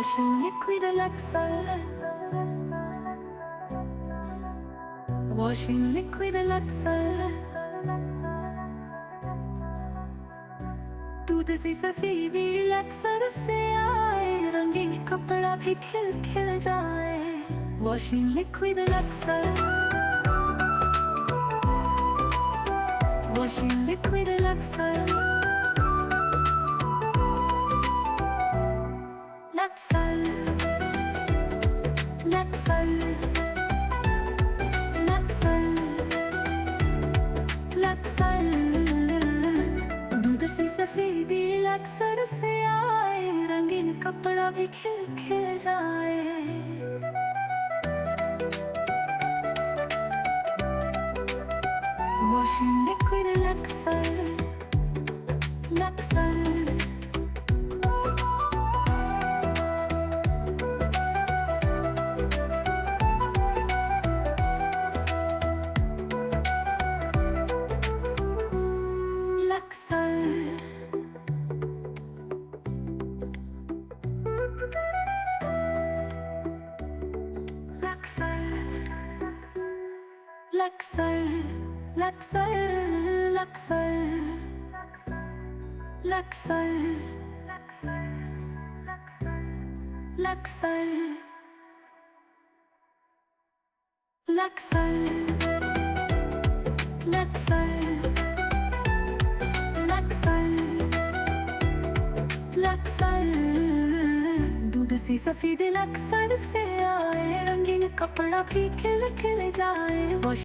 Washing liquid Luxer. Washing liquid Luxer. दूध सी सफेदी लक्सर से आए, रंगीन कपड़ा भी खिल खिल जाए। Washing liquid Luxer. Washing liquid Luxer. Luxer. Luxer. Luxer. Luxer. दूध सी सफेदी लक्सर से आए, रंगीन कपड़ा भी खिल खिल जाए। Washing liquid Luxer. Luxer. Luxer, Luxer, Luxer, Luxer, Luxer, Luxer, Luxer, Luxer, Luxer. दूध सी सफेद लक्सर से आए, रंगीन कपड़ा भी खिल खिल जाए।